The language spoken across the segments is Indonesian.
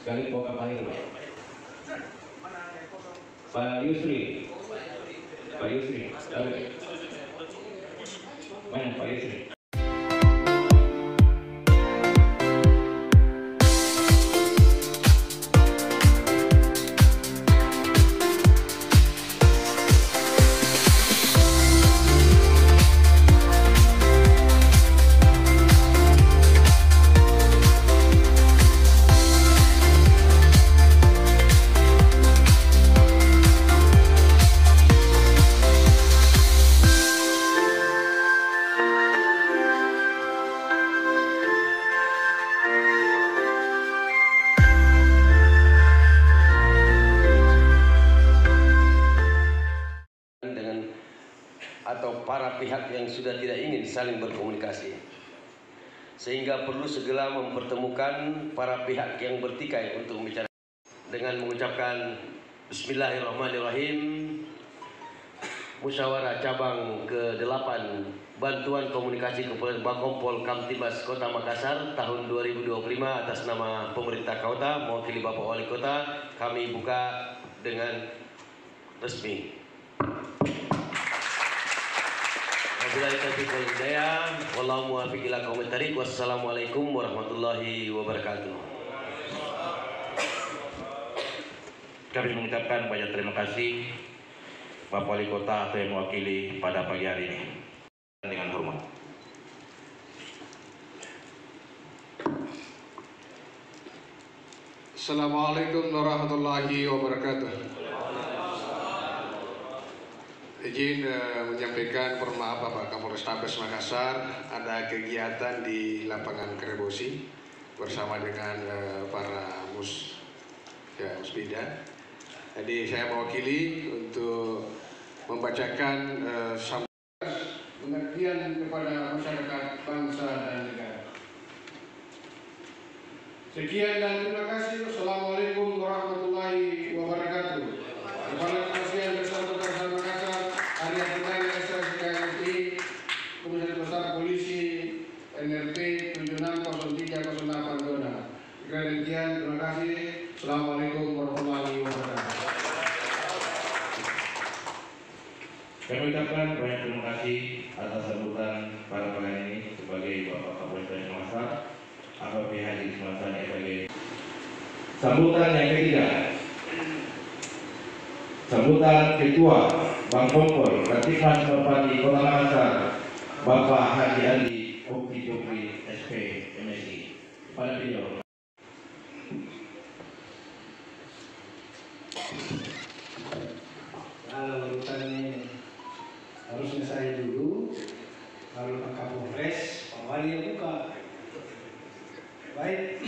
Sekali Pak Mahir, Pak Yusri, Pak Yusri, mana Pak Yusri? Atau para pihak yang sudah tidak ingin saling berkomunikasi, sehingga perlu segera mempertemukan para pihak yang bertikai untuk bicara. Dengan mengucapkan Bismillahirrahmanirrahim, Musyawarah Cabang ke-8 Bantuan Komunikasi Kepolisian Bakompol Kamtibmas Kota Makassar tahun 2025 atas nama pemerintah kota mewakili Bapak Wali Kota, kami buka dengan resmi. Wassalamualaikum warahmatullahi wabarakatuh. Kami mengucapkan banyak terima kasih Bapak Wali Kota atau yang mewakili pada pagi hari ini. Dengan hormat. Assalamualaikum warahmatullahi wabarakatuh. Izin menyampaikan permaaf Bapak Kapolrestabes Makassar, ada kegiatan di lapangan Kerebosi bersama dengan para musbida. Jadi saya mewakili untuk membacakan sambutan pengertian kepada masyarakat bangsa dan negara. Sekian dan terima kasih. Assalamualaikum warahmatullahi wabarakatuh. Kepala Kepolisian Bersama Makassar, Area Pertanian Ekstasi KMI, Komisaris Besar Polisi NRP 760308 Dona. Demikian, terima kasih. Assalamualaikum warahmatullahi wabarakatuh. Kami ucapkan banyak terima kasih atas sambutan pada pagi ini sebagai Bapak Kapolres Makassar, AKP Haji Ismail sebagai sambutan yang ketiga. Sambutan Ketua Bank Kompol Kamtibmas Bupati Kota Makassar, Bapak Haji Ali Oki Jokri SP MSI. Pada beliau. Kalau urutannya harusnya saya dulu, lalu Pak Kapolres, Pak Wali yang buka. Baik.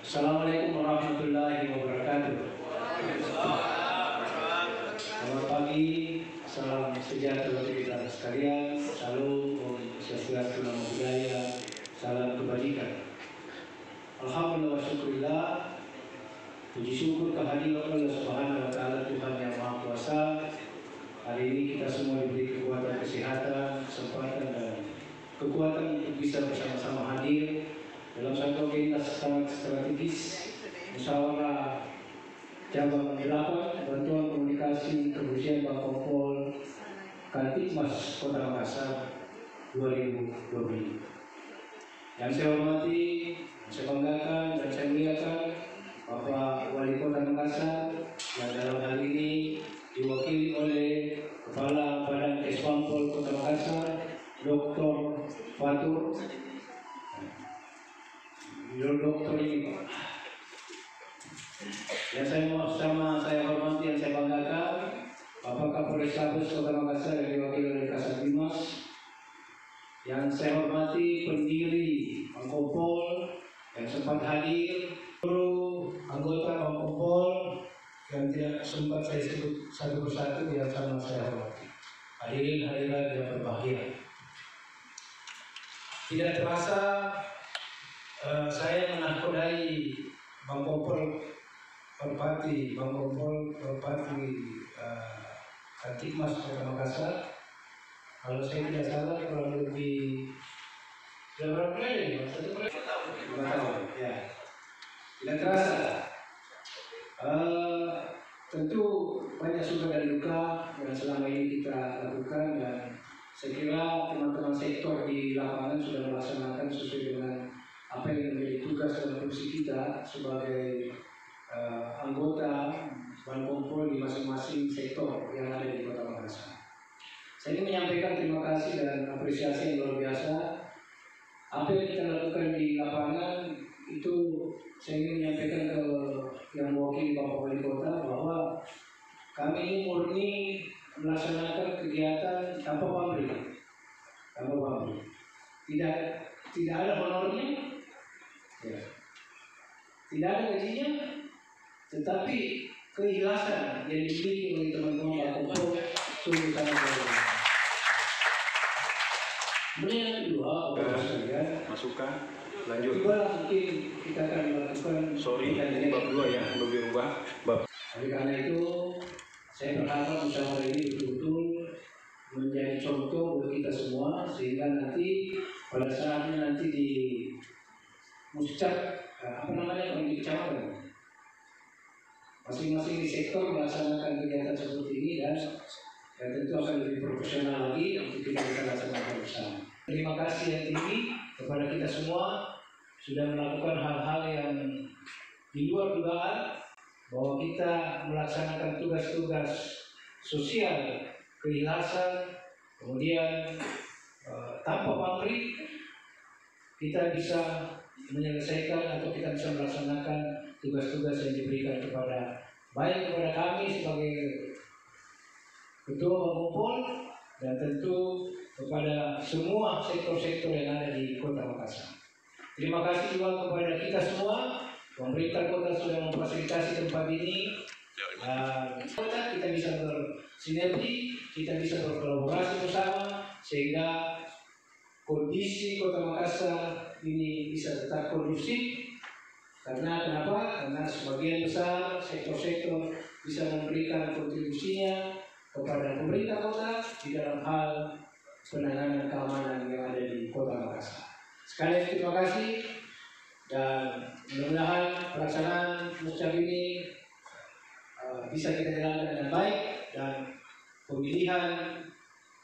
Assalamualaikum warahmatullahi wabarakatuh. Selamat pagi, salam sejahtera bagi kita sekalian, salam Om Swastiastu, Namo Buddhaya, salam kebajikan. Alhamdulillah wa syukurillah, puji syukur kehadirat Allah Subhanahu wa Ta'ala, Tuhan yang Maha Kuasa. Hari ini kita semua diberi kekuatan, kesehatan, kesempatan dan kekuatan untuk bisa bersama-sama hadir dalam satu agenda sangat strategis, musyawarah cabang 8 bantuan komunikasi kepolisian Bakompol Kamtibmas Kota Makassar 2020. Yang saya hormati, saya banggakan dan saya muliakan Bapak Wali Kota Makassar yang dalam hal ini diwakili oleh Kepala Badan Kesbampol Kota Makassar, Dr. Fatur. Dokter ini Pak. Yang saya hormati, yang saya banggakan Bapak Kapolrestabes Kota Makassar yang diwakili oleh Kasat Bimas. Yang saya hormati pendiri Bakompol yang sempat hadir, seluruh anggota Bakompol yang tidak sempat saya sebut satu persatu yang sama saya hormati. Hadirin hadirat yang berbahagia. Tidak terasa saya menakodai Bakompol Perpati Kamtibmas Kota Makassar. Kalau saya tidak salah kurang lebih berapa kali? 1 tahun. Ya. Tidak tidak terasa. Tentu banyak suka dan duka yang selama ini kita lakukan, dan saya kira teman-teman sektor di lapangan sudah melaksanakan sesuai dengan apa yang menjadi tugas dan fungsi kita sebagai anggota Bankompol di masing-masing sektor yang ada di Kota Makassar. Saya ingin menyampaikan terima kasih dan apresiasi yang luar biasa. Apa yang kita lakukan di lapangan itu saya ingin menyampaikan ke yang mewakili Bapak Wali Kota bahwa kami ini murni melaksanakan kegiatan tanpa pamrih. Tidak ada honornya, ya. Tidak ada gajinya, tetapi keikhlasan yang dimiliki oleh teman-teman Bankompol sungguh sangat luar biasa. Kemudian yang kedua, Bapak sekalian, Masukan. Lanjut. juga mungkin kita akan melakukan. Sorry, ini bab 2 ya, belum dirubah. Bab. Oleh karena itu, saya berharap musyawarah ini betul-betul menjadi contoh buat kita semua, sehingga nanti pada saatnya nanti di muscak kalau di kecamatan, masing-masing di sektor melaksanakan kegiatan seperti ini, dan tentu akan lebih profesional lagi untuk kita bisa laksanakan bersama. Terima kasih yang tinggi kepada kita semua sudah melakukan hal-hal yang di luar dugaan, bahwa kita melaksanakan tugas-tugas sosial, keikhlasan, kemudian tanpa pamrih kita bisa menyelesaikan atau kita bisa melaksanakan tugas-tugas yang diberikan baik kepada kami sebagai Ketua Bankompol, dan tentu kepada semua sektor-sektor yang ada di Kota Makassar. Terima kasih juga kepada kita semua. Pemerintah kota sudah memfasilitasi tempat ini. Kita bisa bersinergi, kita bisa berkolaborasi bersama, sehingga kondisi Kota Makassar ini bisa tetap kondusif. Karena kenapa? Karena sebagian besar sektor-sektor bisa memberikan kontribusinya kepada pemerintah kota di dalam hal penanganan keamanan yang ada di Kota Makassar. Sekali lagi terima kasih, dan mudah-mudahan pelaksanaan muscak ini bisa kita jalankan dengan baik, dan pemilihan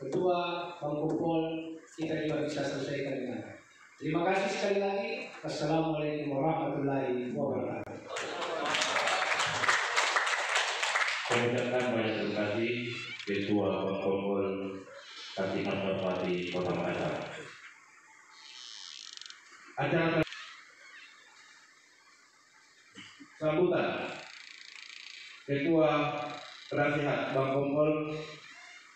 ketua Bankompol kita juga bisa selesaikan dengan baik. Terima kasih sekali lagi. Assalamualaikum warahmatullahi wabarakatuh. Saya ucapkan banyak terima kasih Ketua Bankompol Kamtibmas Bupati Kota Makassar. Acara sambutan Ketua Penasehat Bankompol,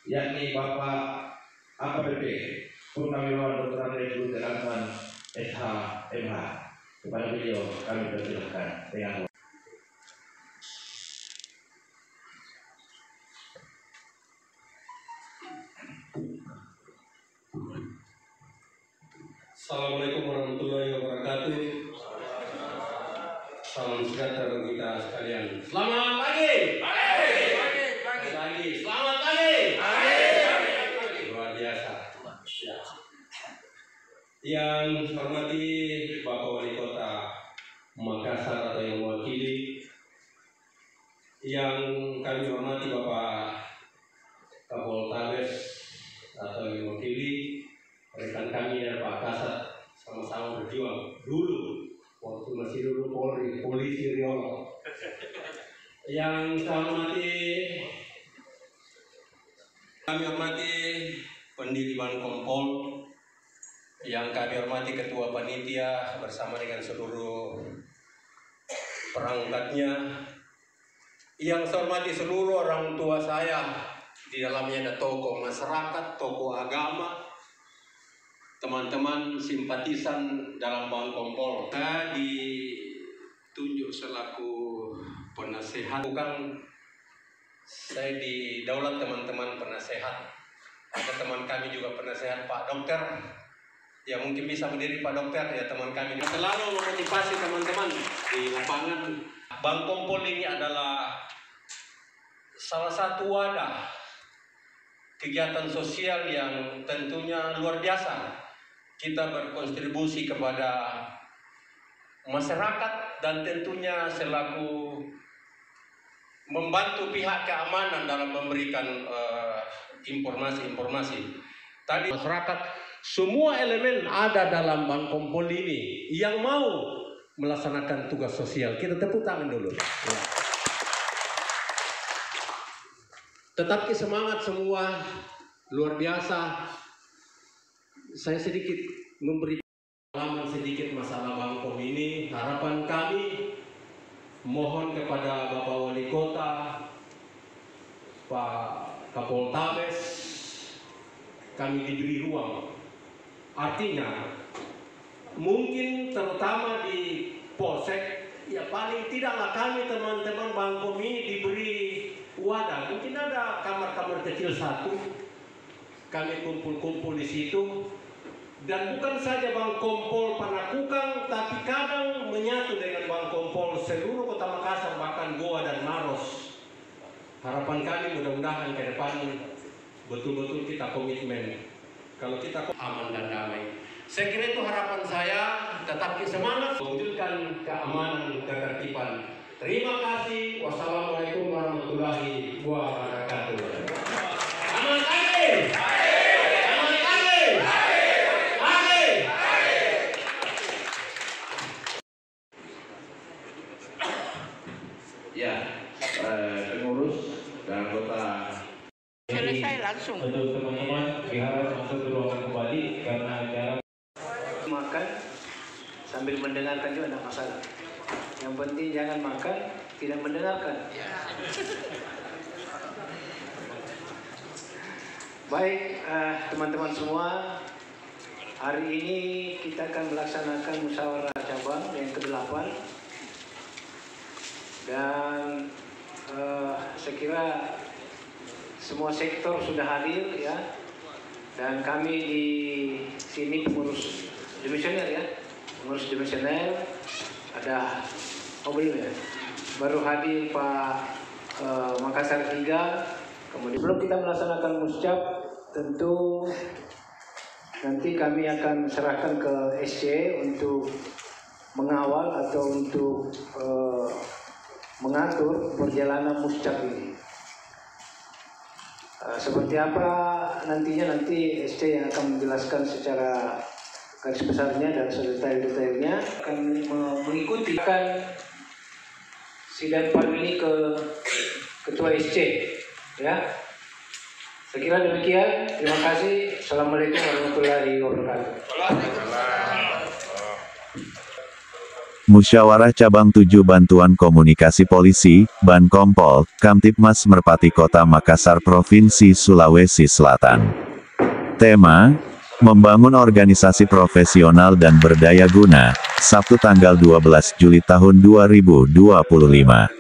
yakni Bapak AKBP Purnawirawan Dr. Andreas Gunter Asman SH MH. Kepada beliau kami persilakan dengan Assalamualaikum warahmatullahi wabarakatuh. Salam sejahtera kita sekalian. Selamat pagi. Pagi. Selamat pagi. Luar biasa. Yang saya hormati Bapak Wali Kota Makassar atau yang mewakili, yang kami hormati Bapak Kapoltabes atau yang mewakili, rekan kami dan Pak Kasat sama-sama berjuang dulu waktu masih dulu polisi Riolo. Yang saya hormati, kami hormati pendiri Bankompol, yang kami hormati Ketua Panitia bersama dengan seluruh perangkatnya, yang saya hormati seluruh orang tua saya, di dalamnya ada tokoh masyarakat, tokoh agama, teman-teman simpatisan dalam Bankompol. Saya ditunjuk selaku penasehat, bukan saya didaulat teman-teman penasehat. Ada teman kami juga penasehat, Pak Dokter, ya mungkin bisa berdiri Pak Dokter, ya teman kami selalu memotivasi teman-teman di lapangan. Bankompol ini adalah salah satu wadah kegiatan sosial yang tentunya luar biasa. Kita berkontribusi kepada masyarakat dan tentunya selaku membantu pihak keamanan dalam memberikan informasi-informasi. Tadi masyarakat semua elemen ada dalam Bank Kompol ini yang mau melaksanakan tugas sosial. Kita tepuk tangan dulu. Ya. Tetap semangat semua, luar biasa. Saya sedikit memberi pengalaman sedikit masalah Bangkom ini. Harapan kami mohon kepada Bapak Wali Kota, Pak Kapoltabes, kami diberi ruang. Artinya mungkin terutama di Polsek, ya paling tidaklah kami teman-teman Bangkom ini diberi wadah. Mungkin ada kamar-kamar kecil satu, kami kumpul-kumpul di situ. Dan bukan saja Bank Kompol Panakukang, tapi kadang menyatu dengan Bank Kompol seluruh Kota Makassar, bahkan Goa dan Maros. Harapan kami mudah-mudahan ke depan betul-betul kita komitmen. Kalau kita aman dan damai. Saya kira itu harapan saya, tetap semangat mewujudkan keamanan, ketertiban. Terima kasih. Wassalamualaikum warahmatullahi wabarakatuh. Aman kami. Ya, pengurus dan anggota Selesai langsung. untuk teman-teman diharap masuk ke ruangan kembali karena acara Makan sambil mendengarkan juga tidak masalah. Yang penting jangan makan tidak mendengarkan. Baik, teman-teman semua, hari ini kita akan melaksanakan musyawarah cabang yang ke-8 dan saya kira semua sektor sudah hadir ya, dan kami di sini pengurus dimisioner ya, pengurus dimisioner ada belum ya, baru hadir Pak Makassar 3. Kemudian sebelum kita melaksanakan muscap, tentu nanti kami akan serahkan ke SC untuk mengawal atau untuk mengatur perjalanan muscap ini. Seperti apa nantinya, nanti SC yang akan menjelaskan secara garis besarnya dan sedetail-detailnya, akan mengikuti sidang pagi ini ke Ketua SC ya. Saya kira demikian. Terima kasih. Assalamualaikum warahmatullahi wabarakatuh. Musyawarah Cabang 7 Bantuan Komunikasi Polisi, Bankompol, Kamtibmas Merpati Kota Makassar Provinsi Sulawesi Selatan. Tema: Membangun Organisasi Profesional dan Berdaya Guna, Sabtu tanggal 12 Juli tahun 2025.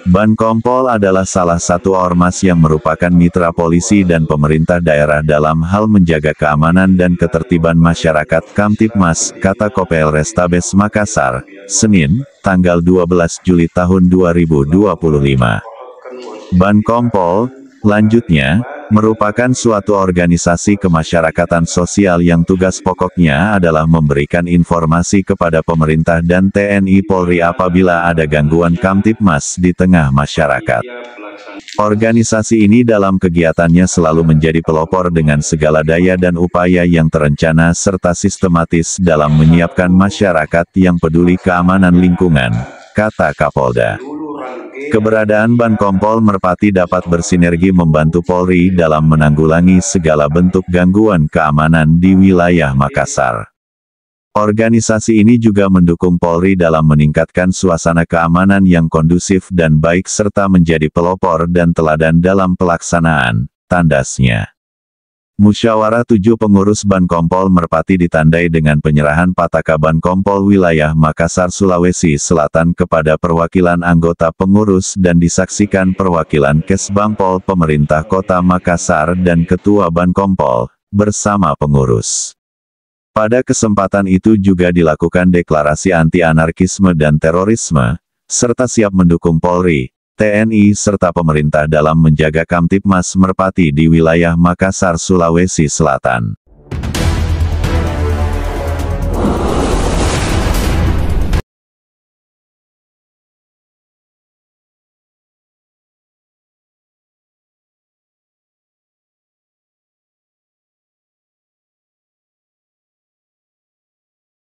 Bankompol adalah salah satu ormas yang merupakan mitra polisi dan pemerintah daerah dalam hal menjaga keamanan dan ketertiban masyarakat. Kamtibmas, kata Kapolrestabes Makassar, Senin, tanggal 12 Juli tahun 2025. Bankompol, lanjutnya, merupakan suatu organisasi kemasyarakatan sosial yang tugas pokoknya adalah memberikan informasi kepada pemerintah dan TNI Polri apabila ada gangguan Kamtibmas di tengah masyarakat. Organisasi ini dalam kegiatannya selalu menjadi pelopor dengan segala daya dan upaya yang terencana serta sistematis dalam menyiapkan masyarakat yang peduli keamanan lingkungan, kata Kapolda. Keberadaan Bankompol Merpati dapat bersinergi membantu Polri dalam menanggulangi segala bentuk gangguan keamanan di wilayah Makassar. Organisasi ini juga mendukung Polri dalam meningkatkan suasana keamanan yang kondusif dan baik serta menjadi pelopor dan teladan dalam pelaksanaan, tandasnya. Musyawarah 7 pengurus Bankompol Merpati ditandai dengan penyerahan Pataka Bankompol wilayah Makassar Sulawesi Selatan kepada perwakilan anggota pengurus dan disaksikan perwakilan Kesbangpol Pemerintah Kota Makassar dan Ketua Bankompol, bersama pengurus. Pada kesempatan itu juga dilakukan deklarasi anti-anarkisme dan terorisme, serta siap mendukung Polri, TNI serta pemerintah dalam menjaga Kamtibmas Merpati di wilayah Makassar Sulawesi Selatan.